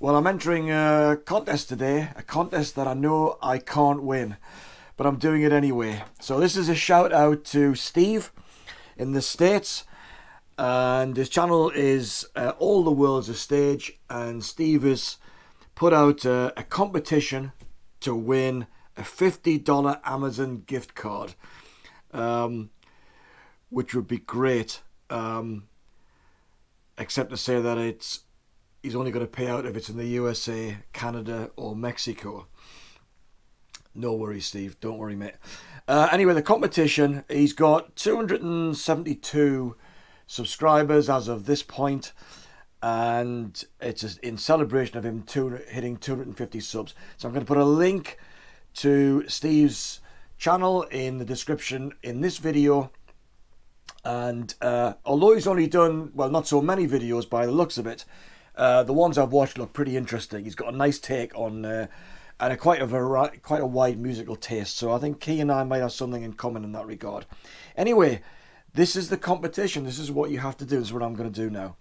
Well, I'm entering a contest today, a contest that I know I can't win, but I'm doing it anyway. So this is a shout out to Steve in the States, and his channel is All the World's a Stage, and Steve has put out a competition to win a $50 Amazon gift card, which would be great, except to say that he's only going to pay out if it's in the USA, Canada, or Mexico. No worries, Steve. Don't worry, mate. Anyway, the competition, he's got 272 subscribers as of this point, and it's in celebration of him hitting 250 subs. So I'm going to put a link to Steve's channel in the description in this video. And although he's only done, well, not so many videos by the looks of it, the ones I've watched look pretty interesting. He's got a nice take on and quite a wide musical taste. So I think he and I might have something in common in that regard. Anyway, this is the competition. This is what you have to do. This is what I'm going to do now.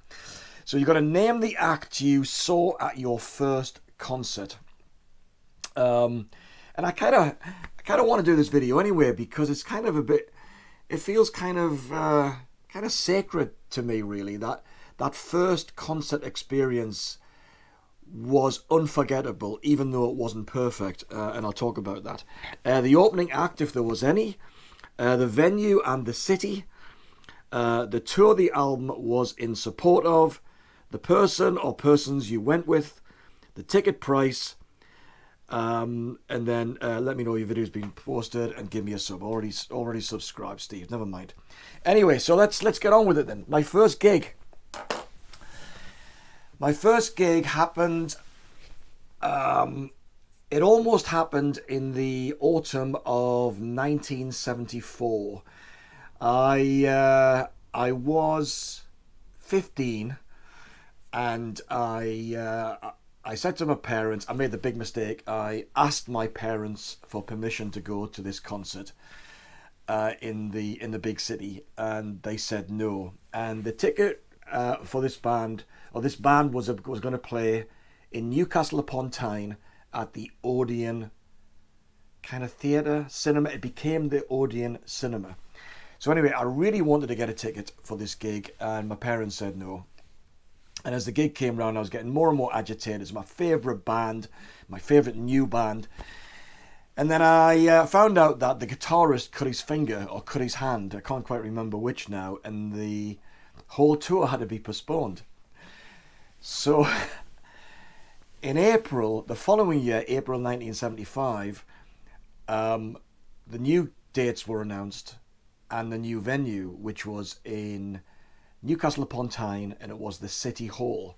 So you've got to name the act you saw at your first concert. And I kind of want to do this video anyway because it's kind of a bit. It feels kind of sacred to me, really. That first concert experience was unforgettable, even though it wasn't perfect, and I'll talk about that. The opening act, if there was any, the venue and the city, the tour the album was in support of, the person or persons you went with, the ticket price, and then let me know your video's been posted and give me a sub. Already subscribed, Steve. Never mind. Anyway, so let's get on with it then. My first gig happened. It almost happened in the autumn of 1974. I was 15, and I said to my parents, I made the big mistake. I asked my parents for permission to go to this concert in the big city, and they said no. And the ticket for this band was going to play in Newcastle upon Tyne at the Odeon kind of theatre cinema. It became the Odeon Cinema. So anyway, I really wanted to get a ticket for this gig, and my parents said no. And as the gig came around, I was getting more and more agitated. It's my favourite band, my favourite new band. And then I found out that the guitarist cut his finger or cut his hand. I can't quite remember which now. And the whole tour had to be postponed. So in April, the following year, April 1975, the new dates were announced and the new venue, which was in Newcastle upon Tyne, and it was the City Hall.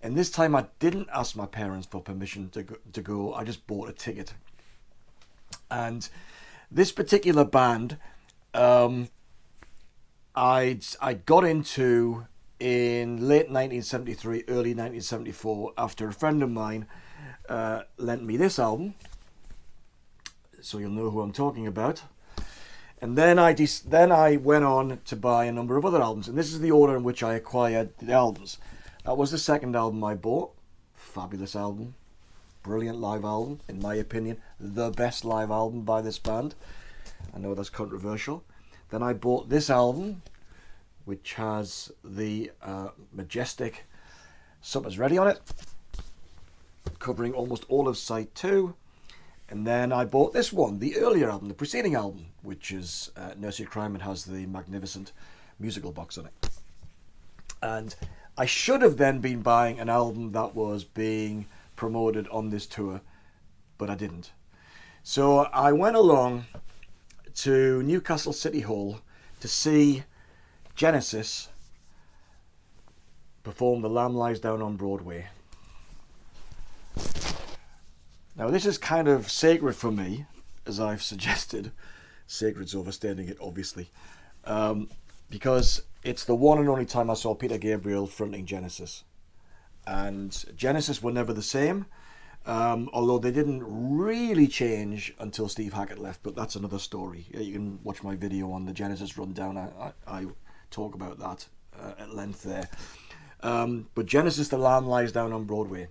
And this time I didn't ask my parents for permission to go. I just bought a ticket. And this particular band, I got into in late 1973, early 1974, after a friend of mine lent me this album. So you'll know who I'm talking about. And then I went on to buy a number of other albums, and this is the order in which I acquired the albums. That was the second album I bought. Fabulous album. Brilliant live album, in my opinion. The best live album by this band. I know that's controversial. Then I bought this album, which has the majestic Summer's Ready on it, covering almost all of side 2. And then I bought this one, the earlier album, the preceding album, which is Nursery Crime and has the magnificent musical box on it. And I should have then been buying an album that was being promoted on this tour, but I didn't. So I went along to Newcastle City Hall to see Genesis perform The Lamb Lies Down on Broadway. Now, this is kind of sacred for me, as I've suggested. Sacred's overstating it, obviously. Because it's the one and only time I saw Peter Gabriel fronting Genesis. And Genesis were never the same, although they didn't really change until Steve Hackett left, but that's another story. You can watch my video on the Genesis rundown. I talk about that at length there. But Genesis, The Lamb Lies Down on Broadway.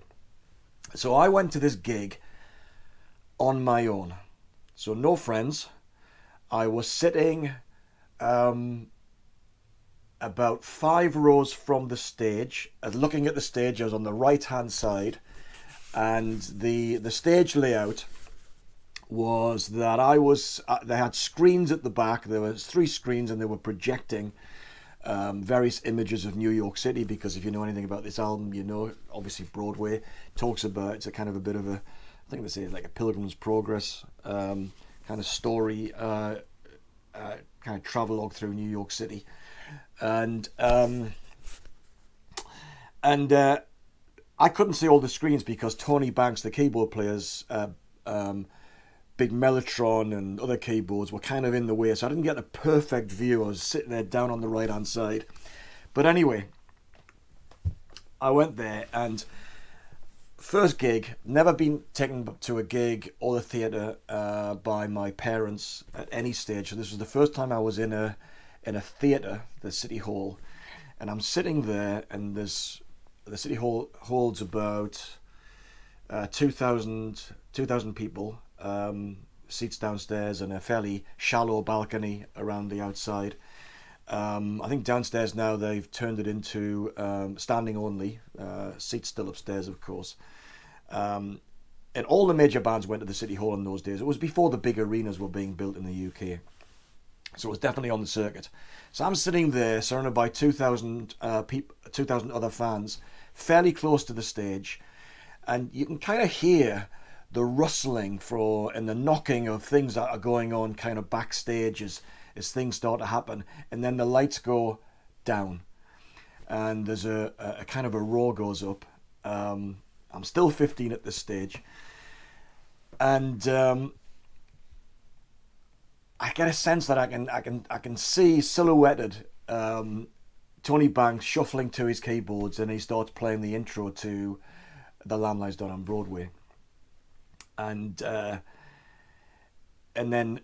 So I went to this gig on my own. So no friends. I was sitting about 5 rows from the stage. Looking at the stage, I was on the right hand side, and the stage layout was that they had screens at the back. There was 3 screens, and they were projecting various images of New York City, because if you know anything about this album, you know obviously Broadway talks about, it's a kind of a bit of a, I think they say it's like a Pilgrim's Progress kind of story, kind of travelogue through New York City, and I couldn't see all the screens because Tony Banks, the keyboard player's big Mellotron and other keyboards were kind of in the way, so I didn't get a perfect view. I was sitting there down on the right hand side. But anyway, I went there, and first gig, never been taken to a gig or the theatre by my parents at any stage. So this was the first time I was in a theatre, the City Hall, and I'm sitting there, and the City Hall holds about 2,000 people. Seats downstairs and a fairly shallow balcony around the outside. I think downstairs now they've turned it into standing only, seats still upstairs of course. And all the major bands went to the City Hall in those days. It was before the big arenas were being built in the UK. So it was definitely on the circuit. So I'm sitting there surrounded by 2,000 other fans, fairly close to the stage, and you can kind of hear the rustling and the knocking of things that are going on kind of backstage as things start to happen, and then the lights go down and there's a kind of a roar goes up. I'm still 15 at this stage, and I get a sense that I can see silhouetted Tony Banks shuffling to his keyboards, and he starts playing the intro to The Lamb Lies Down on Broadway. And then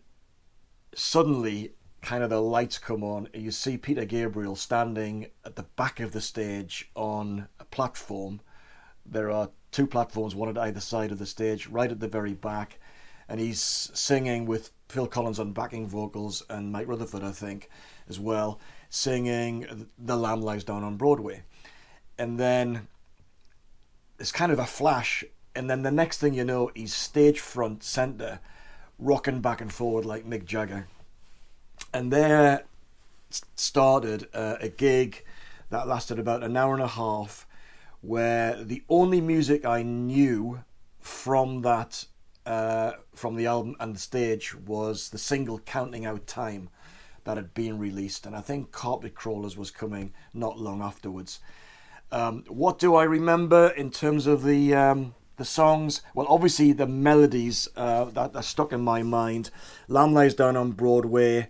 suddenly kind of the lights come on, and you see Peter Gabriel standing at the back of the stage on a platform. There are 2 platforms, one at either side of the stage, right at the very back, and he's singing with Phil Collins on backing vocals and Mike Rutherford, I think, as well, singing The Lamb Lies Down on Broadway. And then there's kind of a flash, and then the next thing you know, he's stage front center, rocking back and forward like Mick Jagger. And there started a gig that lasted about an hour and a half, where the only music I knew from the album and the stage was the single Counting Out Time that had been released, and I think Carpet Crawlers was coming not long afterwards. What do I remember in terms of the songs? Well, obviously the melodies that are stuck in my mind. Lamb Lies Down on Broadway,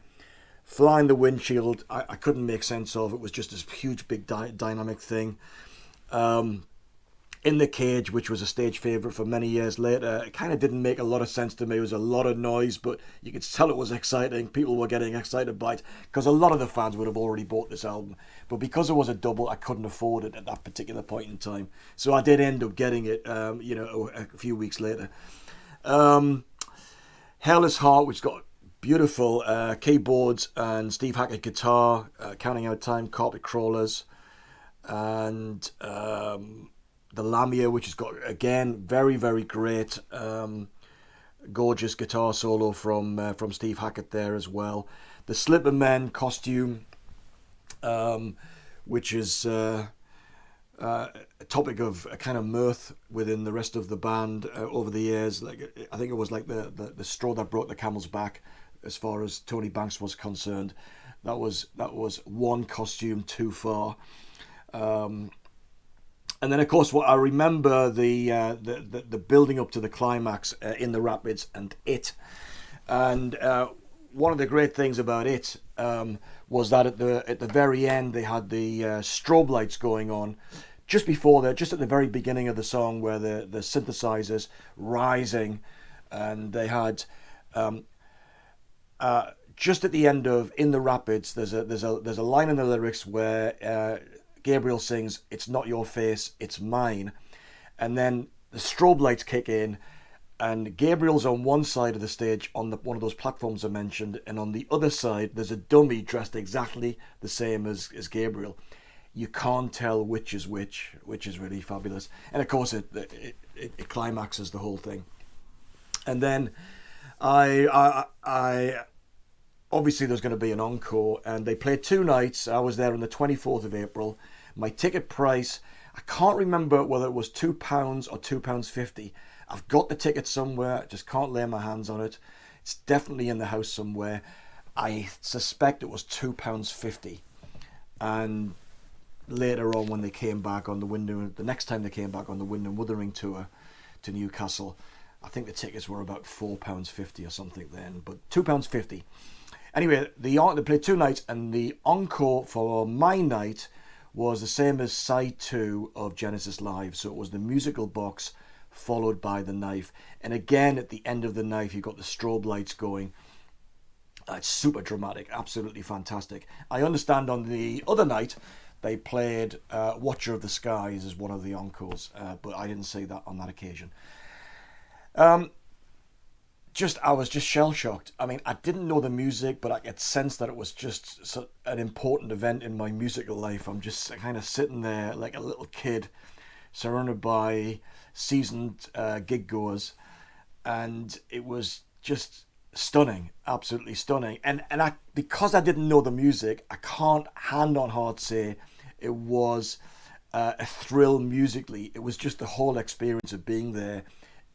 Fly in the Windshield, I couldn't make sense of. It was just this huge big dynamic thing. In the Cage, which was a stage favourite for many years later, it kind of didn't make a lot of sense to me. It was a lot of noise, but you could tell it was exciting. People were getting excited by it, because a lot of the fans would have already bought this album. But because it was a double, I couldn't afford it at that particular point in time. So I did end up getting it, a few weeks later. Hairless Heart, which got beautiful keyboards and Steve Hackett guitar, Counting Out Time, Carpet Crawlers, and the Lamia, which has got, again, very, very great, gorgeous guitar solo from Steve Hackett there as well. The Slipper Men costume, which is a topic of a kind of mirth within the rest of the band over the years. Like, I think it was like the straw that broke the camel's back as far as Tony Banks was concerned. That was one costume too far. And then, of course, what I remember the building up to the climax in the Rapids and It. And one of the great things about It was that at the very end they had the strobe lights going on just at the very beginning of the song, where the synthesizers rising, and they had just at the end of In the Rapids, there's a line in the lyrics where Gabriel sings, "It's not your face, it's mine," and then the strobe lights kick in, and Gabriel's on one side of the stage on one of those platforms I mentioned, and on the other side there's a dummy dressed exactly the same as Gabriel. You can't tell which is which is really fabulous. And of course it climaxes the whole thing. And then I obviously there's going to be an encore, and they played 2 nights. I was there on the 24th of April. My ticket price, I can't remember whether it was £2 or £2.50. I've got the ticket somewhere, just can't lay my hands on it. It's definitely in the house somewhere. I suspect it was £2.50. And later on, when they came back on the next time they came back on the Wind and Wuthering tour to Newcastle, I think the tickets were about £4.50 or something then, but £2.50. Anyway, they played 2 nights, and the encore for my night was the same as side 2 of Genesis Live. So it was the musical box followed by the knife. And again, at the end of the knife, you got the strobe lights going. It's super dramatic, absolutely fantastic. I understand on the other night, they played Watcher of the Skies as one of the encores, but I didn't see that on that occasion. I was just shell-shocked. I mean, I didn't know the music, but I could sense that it was just an important event in my musical life. I'm just kind of sitting there like a little kid, surrounded by seasoned gig goers, and it was just stunning, absolutely stunning. And because I didn't know the music, I can't hand on heart say it was a thrill musically. It was just the whole experience of being there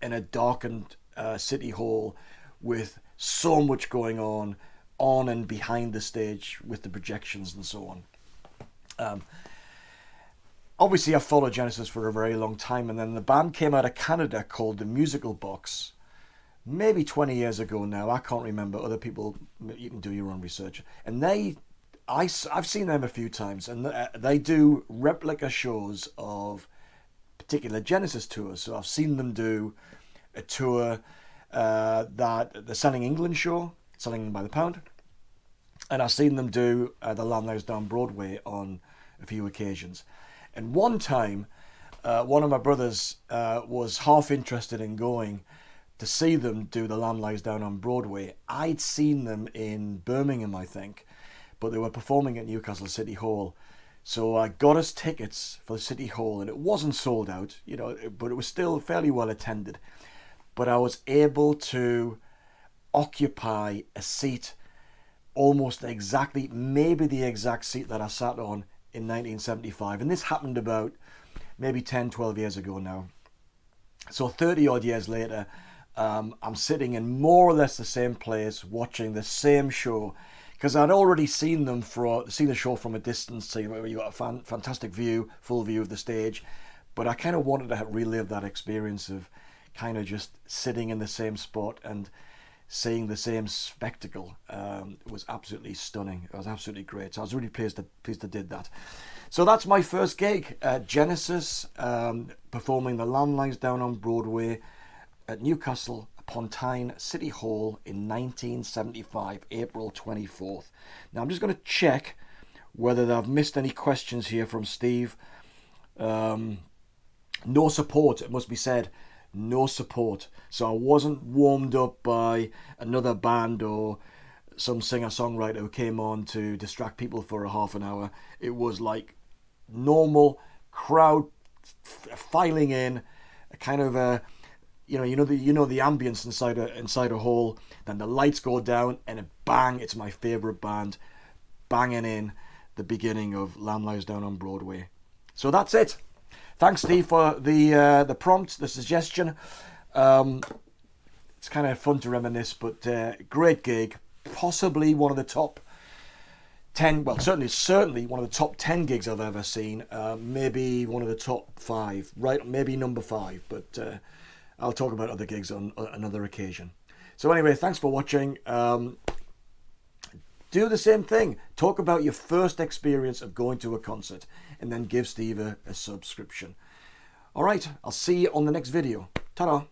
in a darkened city hall with so much going on and behind the stage with the projections and so on. Obviously, I followed Genesis for a very long time, and then the band came out of Canada called the Musical Box, maybe 20 years ago now. I can't remember. Other people, you can do your own research. And I've seen them a few times, and they do replica shows of particular Genesis tours. So I've seen them do a tour that the Selling England show, Selling by the Pound, and I've seen them do the Lamb Lies Down Broadway on a few occasions. And one time, one of my brothers was half interested in going to see them do the Lamb Lies Down on Broadway. I'd seen them in Birmingham, I think, but they were performing at Newcastle City Hall. So I got us tickets for the City Hall, and it wasn't sold out, but it was still fairly well attended. But I was able to occupy a seat almost exactly, maybe the exact seat that I sat on in 1975. And this happened about maybe 10, 12 years ago now. So 30 odd years later, I'm sitting in more or less the same place watching the same show, because I'd already seen the show from a distance, so you got a fantastic view, full view of the stage. But I kind of wanted to relive that experience of kind of just sitting in the same spot and seeing the same spectacle. It was absolutely stunning. It was absolutely great. So I was really pleased I did that. So that's my first gig, Genesis, performing the Lamb Lies Down on Broadway at Newcastle upon Tyne City Hall in 1975, April 24th. Now I'm just going to check whether I've missed any questions here from Steve. No support, it must be said. No support. So I wasn't warmed up by another band or some singer-songwriter who came on to distract people for a half an hour. It was like normal crowd filing in, a kind of a the ambience inside a hall. Then the lights go down and bang, it's my favorite band banging in the beginning of Lamb Lies Down on Broadway. So that's it. Thanks, Steve, for the prompt, the suggestion. It's kind of fun to reminisce, but great gig. Possibly one of the top 10, well, certainly one of the top 10 gigs I've ever seen. Maybe one of the top 5, right? Maybe number 5, but I'll talk about other gigs on another occasion. So anyway, thanks for watching. Do the same thing. Talk about your first experience of going to a concert, and then give Steve a subscription. All right, I'll see you on the next video. Ta-da.